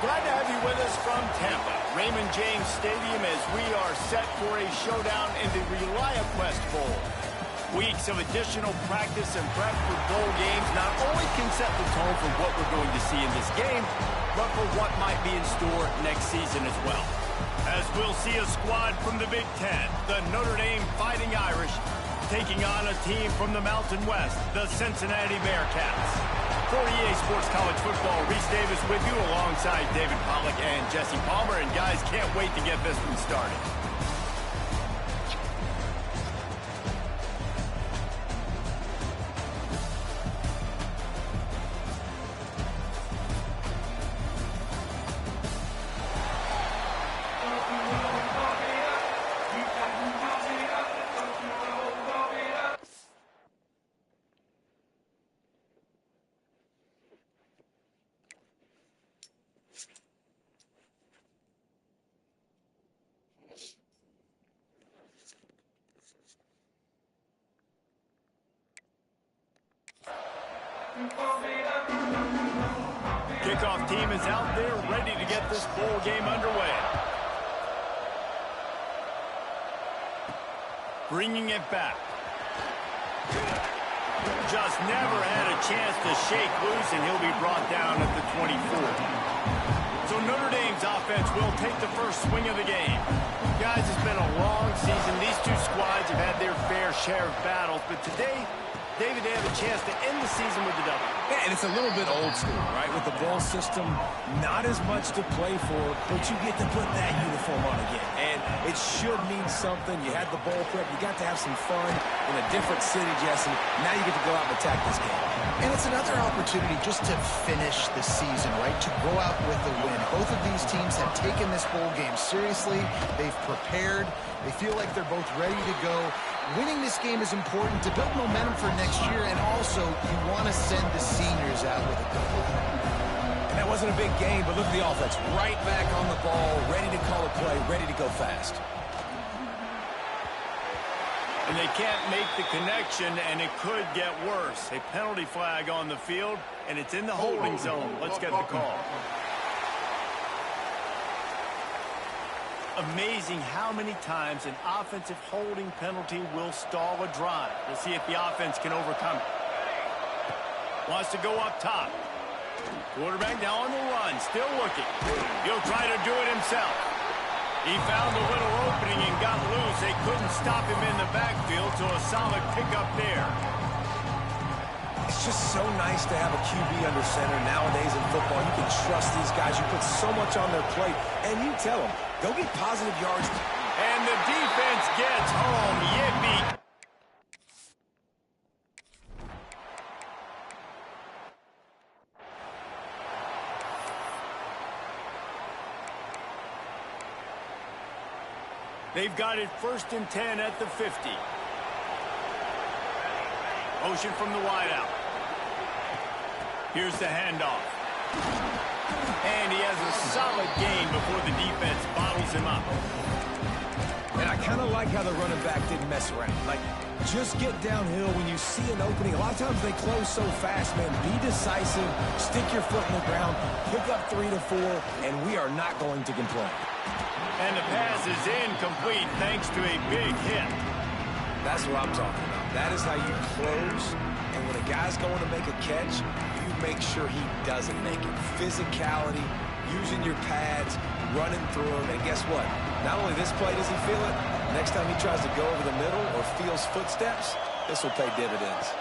Glad to have you with us from Tampa, Raymond James Stadium, as we are set for a showdown in the ReliaQuest Bowl. Weeks of additional practice and prep for bowl games not only can set the tone for what we're going to see in this game, but for what might be in store next season as well. As we'll see a squad from the Big Ten, the Notre Dame Fighting Irish, taking on a team from the Mountain West, the Cincinnati Bearcats. For EA Sports College Football, Reese Davis with you alongside David Pollack and Jesse Palmer. And guys, can't wait to get this one started. Kickoff team is out there ready to get this bowl game underway. Bringing it back. Just never had a chance to shake loose, and he'll be brought down at the 24. So Notre Dame's offense will take the first swing of the game. Guys, it's been a long season. These two squads have had their fair share of battles, but today, David, they have a chance to end the season with the W. Yeah, and it's a little bit old school, right? With the bowl system, not as much to play for, but you get to put that uniform on again. And it should mean something. You had the bowl prep. You got to have some fun in a different city, Jesse. Now you get to go out and attack this game. And it's another opportunity just to finish the season, right? To go out with a win. Both of these teams have taken this bowl game seriously. They've prepared. They feel like they're both ready to go. Winning this game is important to build momentum for next year, and also you want to send the seniors out with a good win. And that wasn't a big game, but look at the offense. Right back on the ball, ready to call a play, ready to go fast. And they can't make the connection, and it could get worse. A penalty flag on the field, and it's in the holding zone. Let's get the call. Amazing how many times an offensive holding penalty will stall a drive. We'll see if the offense can overcome it. Wants to go up top. Quarterback now on the run, still looking. He'll try to do it himself. He found a little opening and got loose. They couldn't stop him in the backfield, so a solid pickup there. It's just so nice to have a QB under center nowadays in football. You can trust these guys. You put so much on their plate, and you tell them, go get positive yards. And the defense gets home. Yippee. They've got it 1st and 10 at the 50. Motion from the wideout. Here's the handoff. And he has a solid gain before the defense bottles him up. And I kind of like how the running back didn't mess around. Like, just get downhill when you see an opening. A lot of times they close so fast, man. Be decisive, stick your foot in the ground, pick up 3 to 4, and we are not going to complain. And the pass is incomplete thanks to a big hit. That's what I'm talking about. That is how you close. And when a guy's going to make a catch, you make sure he doesn't make it. Physicality, using your pads, running through him. And guess what? Not only this play does he feel it, next time he tries to go over the middle or feels footsteps, this will pay dividends.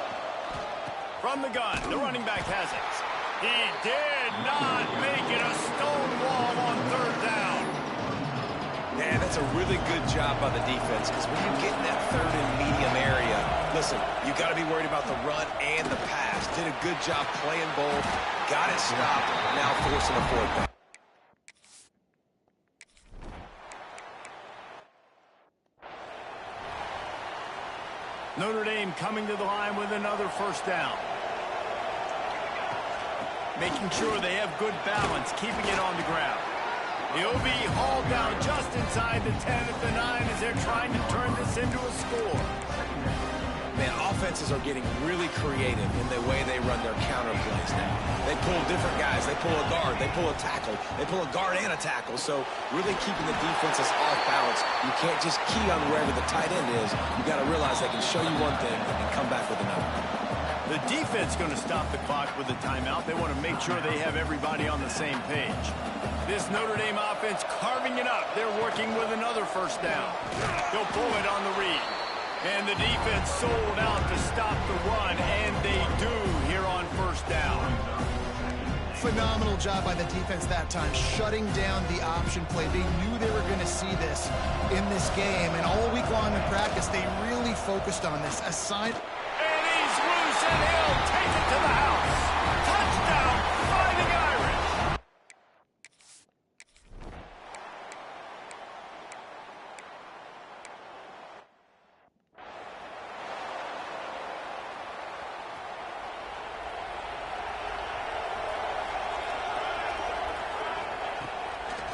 From the gun, the running back has it. He did not make it. A stone wall on 3rd down. Man, that's a really good job by the defense, because when you get in that 3rd and medium area, listen, you got to be worried about the run and the pass. Did a good job playing both, got it stopped, now forcing a 4th down. Notre Dame coming to the line with another 1st down. Making sure they have good balance, keeping it on the ground. He'll be hauled down just inside the 10 at the 9 as they're trying to turn this into a score. Man, offenses are getting really creative in the way they run their counter plays now. They pull different guys. They pull a guard. They pull a tackle. They pull a guard and a tackle. So really keeping the defenses off balance. You can't just key on wherever the tight end is. You got to realize they can show you one thing and come back with another. The defense going to stop the clock with a timeout. They want to make sure they have everybody on the same page. This Notre Dame offense carving it up. They're working with another first down. They'll pull it on the read. And the defense sold out to stop the run, and they do here on first down. Phenomenal job by the defense that time, shutting down the option play. They knew they were going to see this in this game, and all week long in practice, they really focused on this. And he's loose, and he'll take it to the house. Touchdown, Fighting Irish.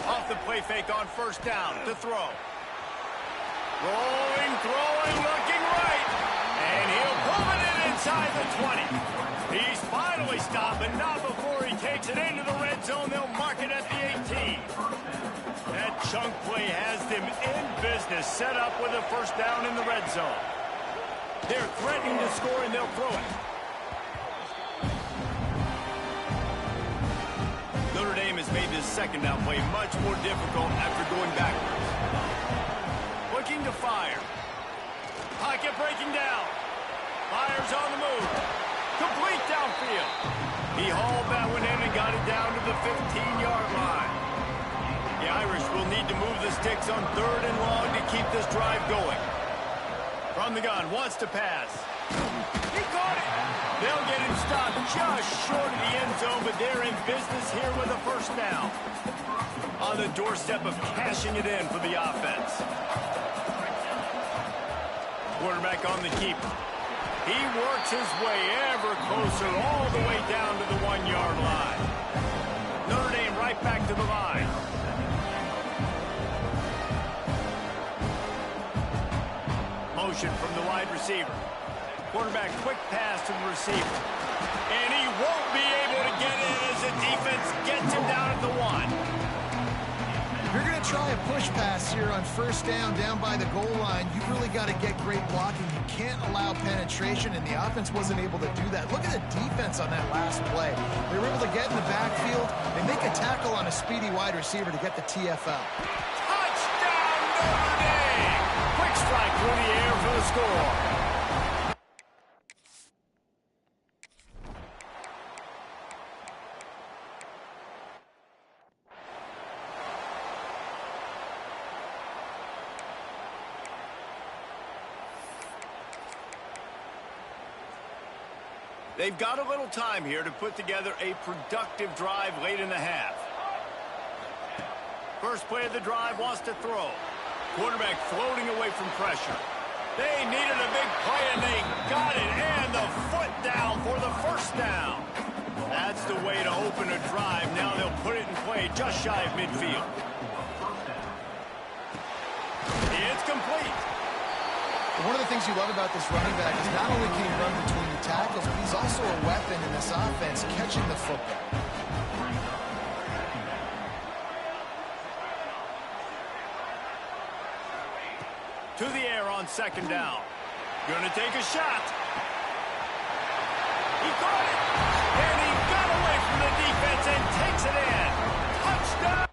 Off the play fake on first down to throw. Rolling, throwing, looking right. And he'll pull it in inside the 20. He's finally stopped, but not before he takes it into the red zone. They'll mark it at the 18. That chunk play has them in business, set up with a first down in the red zone. They're threatening to score, and they'll throw it. Notre Dame has made this second down play much more difficult after going backwards. Looking to fire. Pocket breaking down. Fires on the move. Complete downfield. He hauled that one in and got it down to the 15-yard line. The Irish will need to move the sticks on third and long to keep this drive going. From the gun, wants to pass. He caught it. They'll get him stopped just short of the end zone, but they're in business here with a first down. On the doorstep of cashing it in for the offense. Quarterback on the keeper. He works his way ever closer all the way down to the 1-yard line. Notre Dame right back to the line. Motion from the wide receiver. Quarterback quick pass to the receiver. And he won't be able to get in as the defense gets him down at the 1. You're going to try a push pass here on first down by the goal line. You've really got to get great blocking. You can't allow penetration, and the offense wasn't able to do that. Look at the defense on that last play. They were able to get in the backfield and make a tackle on a speedy wide receiver to get the TFL. Touchdown, Notre Dame! Quick strike through the air for the score. They've got a little time here to put together a productive drive late in the half. First play of the drive, wants to throw. Quarterback floating away from pressure. They needed a big play, and they got it. And the foot down for the first down. That's the way to open a drive. Now they'll put it in play just shy of midfield. It's complete. One of the things you love about this running back is not only can he run between the tackles, but he's also a weapon in this offense, catching the football. To the air on second down. Gonna take a shot. He caught it. And he got away from the defense and takes it in. Touchdown.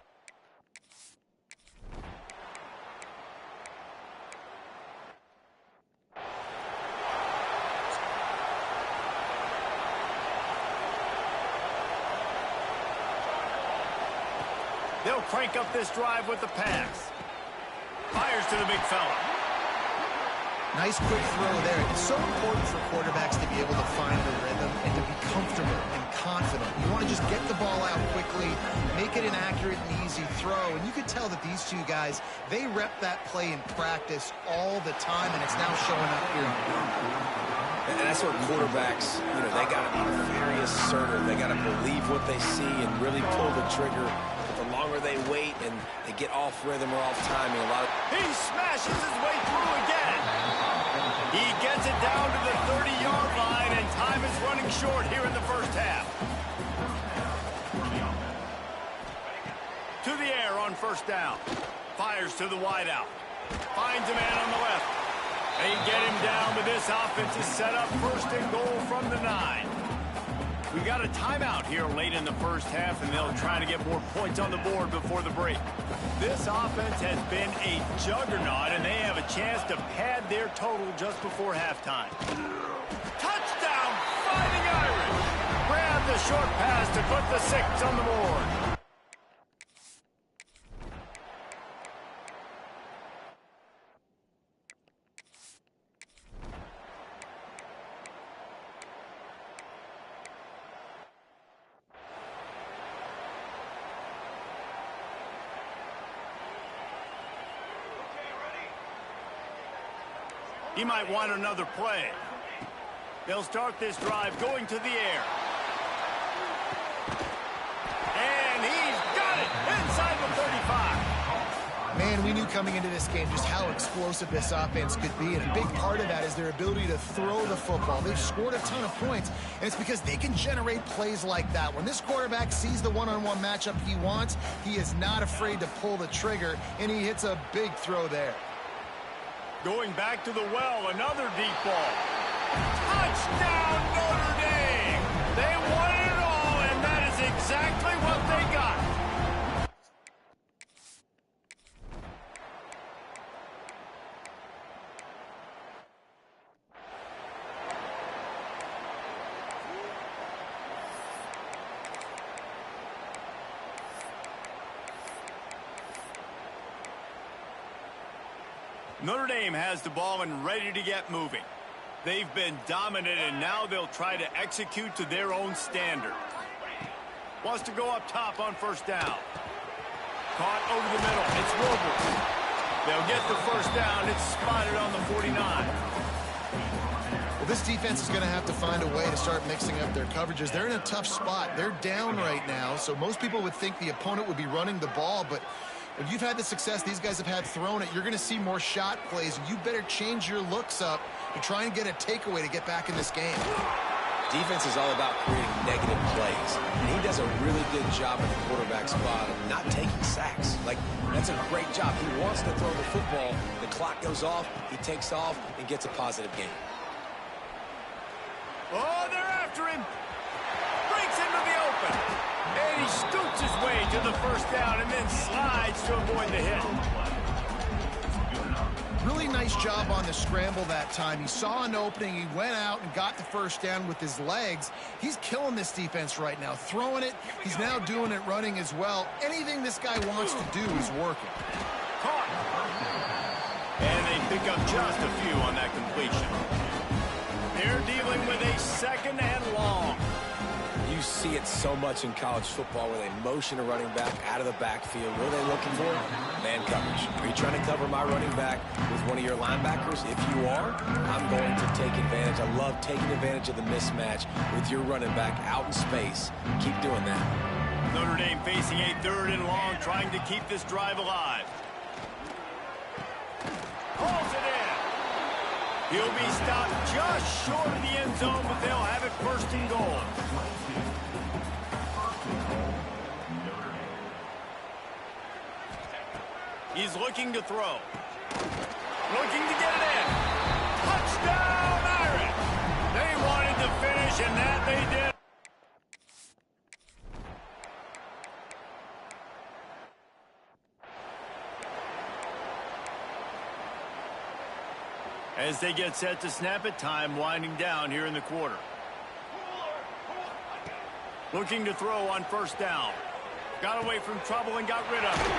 They'll crank up this drive with the pass. Fires to the big fella. Nice quick throw there. It's so important for quarterbacks to be able to find the rhythm and to be comfortable and confident. You want to just get the ball out quickly, make it an accurate and easy throw. And you could tell that these two guys, they rep that play in practice all the time, and it's now showing up here. And that's where quarterbacks, they got to be very assertive. They got to believe what they see and really pull the trigger. But the longer they wait and they get off rhythm or off timing, he smashes his way through again. He gets it down to the 30-yard line, and time is running short here in the first half. To the air on first down. Fires to the wideout. Finds a man on the left. They get him down, but this offense is set up first and goal from the 9. We got a timeout here late in the first half, and they'll try to get more points on the board before the break. This offense has been a juggernaut, and they have a chance to pad their total just before halftime. Touchdown, Fighting Irish! Grab the short pass to put the 6 on the board. He might want another play. They'll start this drive going to the air. And he's got it inside the 35. Man, we knew coming into this game just how explosive this offense could be, and a big part of that is their ability to throw the football. They've scored a ton of points, and it's because they can generate plays like that. When this quarterback sees the one-on-one matchup he wants, he is not afraid to pull the trigger, and he hits a big throw there. Going back to the well, another deep ball. Touchdown, Notre Dame! They won it all, and that is exactly what they got. Notre Dame has the ball and ready to get moving. They've been dominant, and now they'll try to execute to their own standard. Wants to go up top on first down. Caught over the middle. It's Wilbur. They'll get the first down. It's spotted on the 49. Well, this defense is going to have to find a way to start mixing up their coverages. They're in a tough spot. They're down right now, so most people would think the opponent would be running the ball, but when you've had the success these guys have had throwing it, you're going to see more shot plays, and you better change your looks up to try and get a takeaway to get back in this game. Defense is all about creating negative plays, and he does a really good job at the quarterback spot of not taking sacks. Like, that's a great job. He wants to throw the football. The clock goes off, he takes off, and gets a positive gain. Oh, they're after him. Breaks into the open. And he scoots his way to the first down and then slides to avoid the hit. Really nice job on the scramble that time. He saw an opening, he went out and got the first down with his legs. He's killing this defense right now. Throwing it, he's now doing it running as well. Anything this guy wants to do is working. Caught. And they pick up just a few on that completion. They're dealing with a second and long. You see it so much in college football where they motion a running back out of the backfield. What are they looking for? Man coverage. Are you trying to cover my running back with one of your linebackers? If you are, I'm going to take advantage. I love taking advantage of the mismatch with your running back out in space. Keep doing that. Notre Dame facing a third and long, trying to keep this drive alive. Pulls it in. He'll be stopped just short of the end zone, but they'll have it first and goal. He's looking to throw. Looking to get it in. Touchdown, Irish! They wanted to finish, and that they did. As they get set to snap it, time winding down here in the quarter. Looking to throw on first down. Got away from trouble and got rid of it.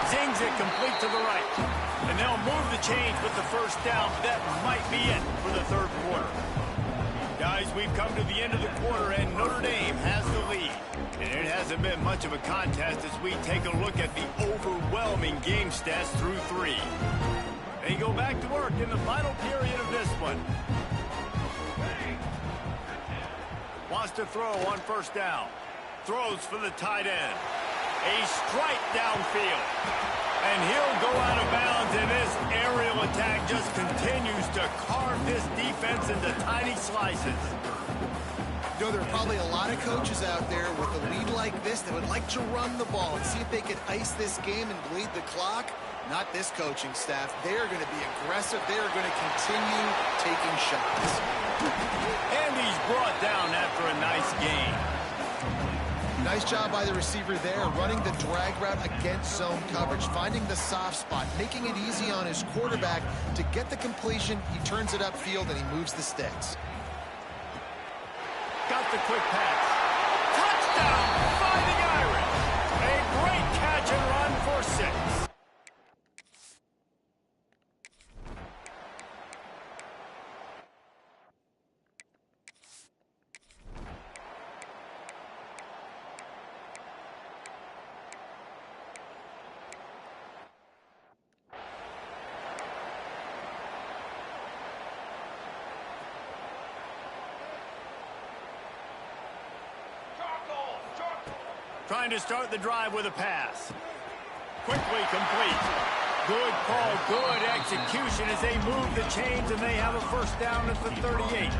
Zings it complete to the right. And they'll move the change with the first down, but that might be it for the third quarter. Guys, we've come to the end of the quarter, and Notre Dame has the lead. And it hasn't been much of a contest as we take a look at the overwhelming game stats through 3. They go back to work in the final period of this one. Wants to throw on first down. Throws for the tight end. A strike downfield. And he'll go out of bounds, and this aerial attack just continues to carve this defense into tiny slices. You know, there are probably a lot of coaches out there with a lead like this that would like to run the ball and see if they could ice this game and bleed the clock. Not this coaching staff. They are going to be aggressive. They are going to continue taking shots. And he's brought down after a nice gain. Nice job by the receiver there, running the drag route against zone coverage, finding the soft spot, making it easy on his quarterback to get the completion. He turns it upfield, and he moves the sticks. Got the quick pass. Touchdown, Fighting Irish. A great catch and run for 6. Trying to start the drive with a pass. Quickly complete. Good call, good execution as they move the chains, and they have a first down at the 38.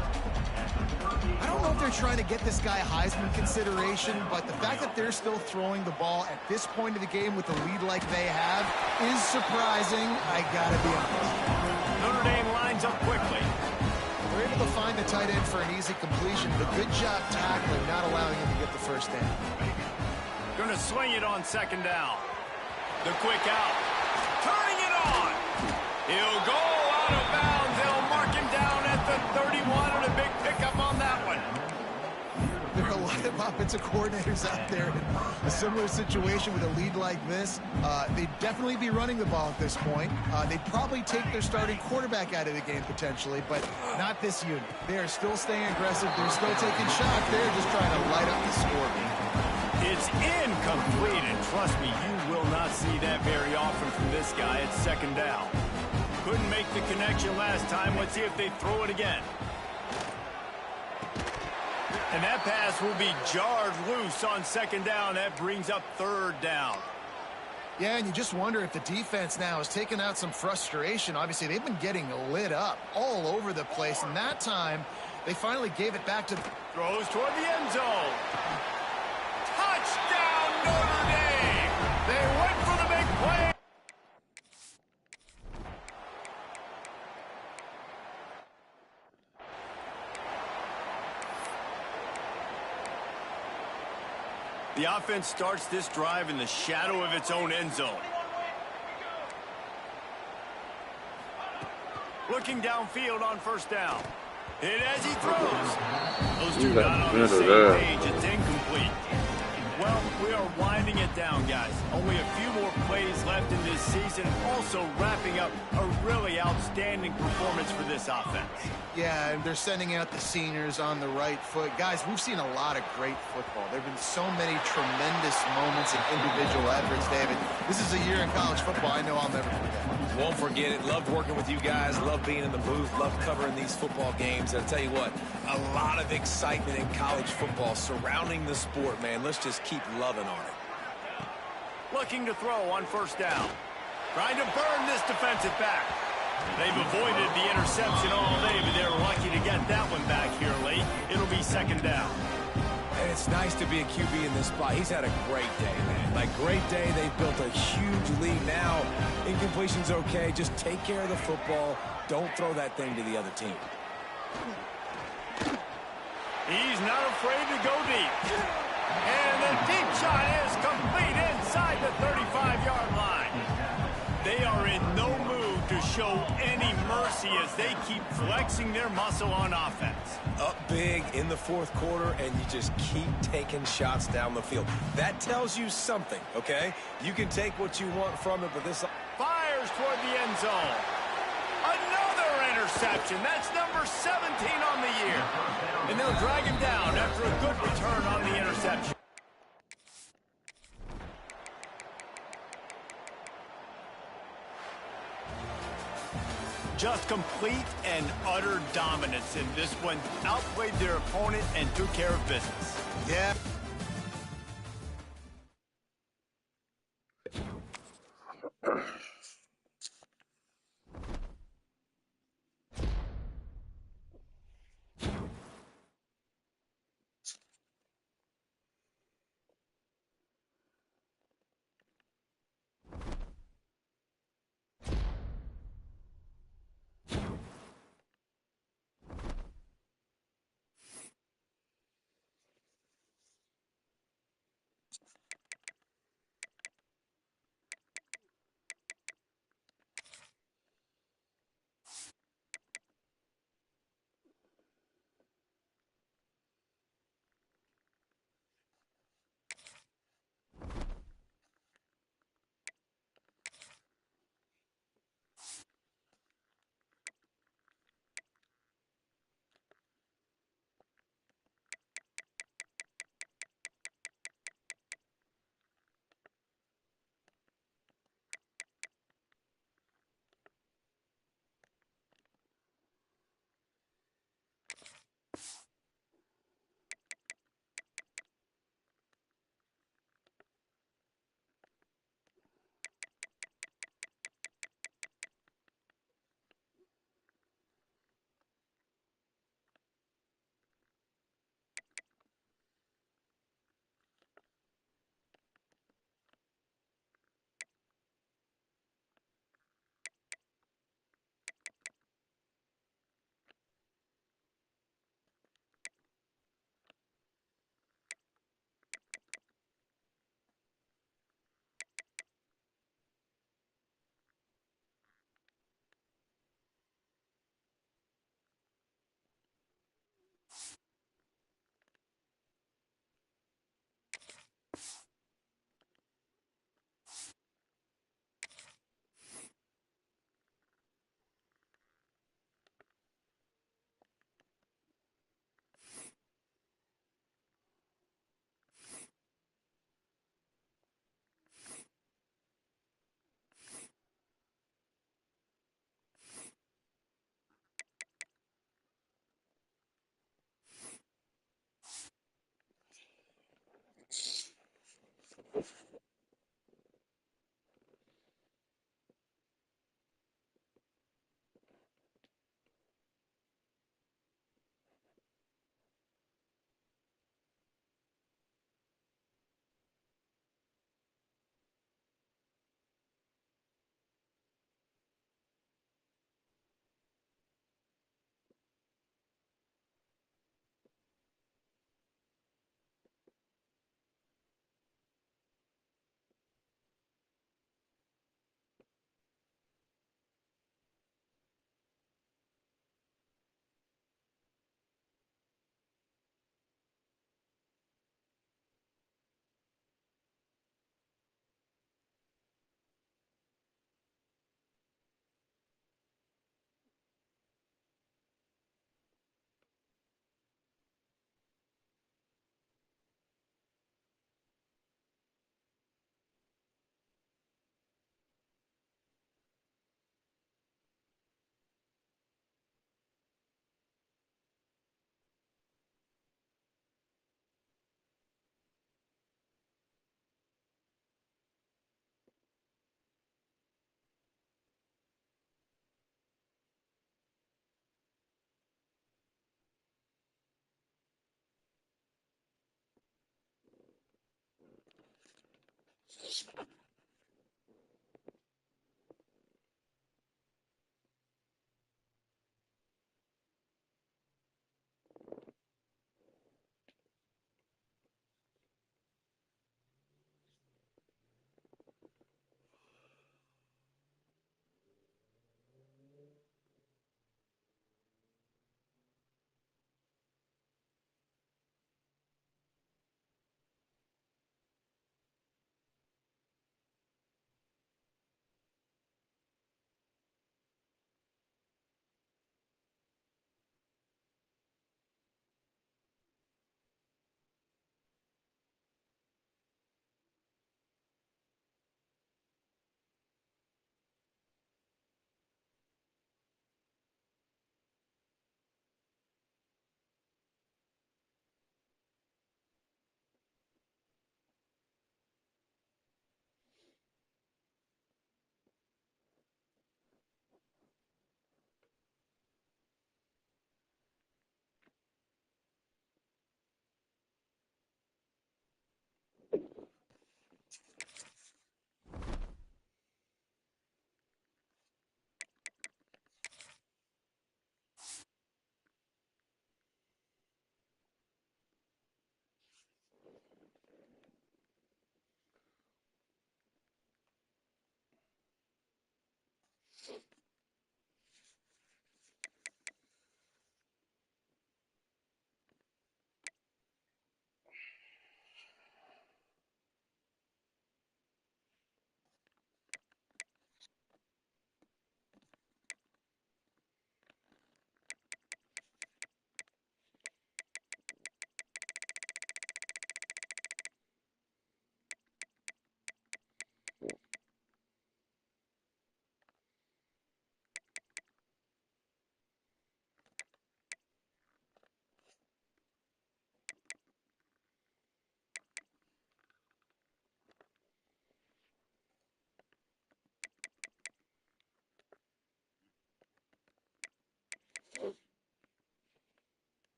I don't know if they're trying to get this guy Heisman consideration, but the fact that they're still throwing the ball at this point of the game with a lead like they have is surprising, I gotta be honest. Notre Dame lines up quickly. They're able to find the tight end for an easy completion, but good job tackling, not allowing him to get the first down. Going to swing it on second down. The quick out. Turning it on. He'll go out of bounds. They'll mark him down at the 31, and a big pickup on that one. There are a lot of offensive coordinators out there in a similar situation with a lead like this. They'd definitely be running the ball at this point. They'd probably take their starting quarterback out of the game potentially, but not this unit. They are still staying aggressive. They're still taking shots. They're just trying to light up the scoreboard. It's incomplete, and trust me, you will not see that very often from this guy at second down. Couldn't make the connection last time. Let's see if they throw it again. And that pass will be jarred loose on second down. That brings up third down. Yeah, and you just wonder if the defense now has taken out some frustration. Obviously, they've been getting lit up all over the place, and that time they finally gave it back to... Throws toward the end zone. Touchdown, Notre Dame! They went for the big play. The offense starts this drive in the shadow of its own end zone. Looking downfield on first down. Hit as he throws. Those two not on the same page. It's incomplete. Well, we are winding it down, guys. Only a few more plays left in this season. Also wrapping up a really outstanding performance for this offense. Yeah, and they're sending out the seniors on the right foot. Guys, we've seen a lot of great football. There have been so many tremendous moments and individual efforts, David. This is a year in college football I know I'll never forget. Won't forget it. Loved working with you guys. Loved being in the booth. Loved covering these football games. And I'll tell you what, a lot of excitement in college football surrounding the sport, man. Let's just keep loving on it. Looking to throw on first down. Trying to burn this defensive back. They've avoided the interception all day, but they're lucky to get that one back here late. It'll be second down. And it's nice to be a QB in this spot. He's had a great day, man. Like, great day. They've built a huge lead. Now, incompletion's okay. Just take care of the football. Don't throw that thing to the other team. He's not afraid to go deep. And the deep shot is complete inside the 35-yard line. They are in no mood to show any mercy as they keep flexing their muscle on offense. Up big in the fourth quarter, and you just keep taking shots down the field. That tells you something, okay? You can take what you want from it, but this... Fires toward the end zone. Another interception. That's number 17 on the year. And they'll drag him down after a good return on the interception. Just complete and utter dominance in this one. Outplayed their opponent and took care of business. Yeah.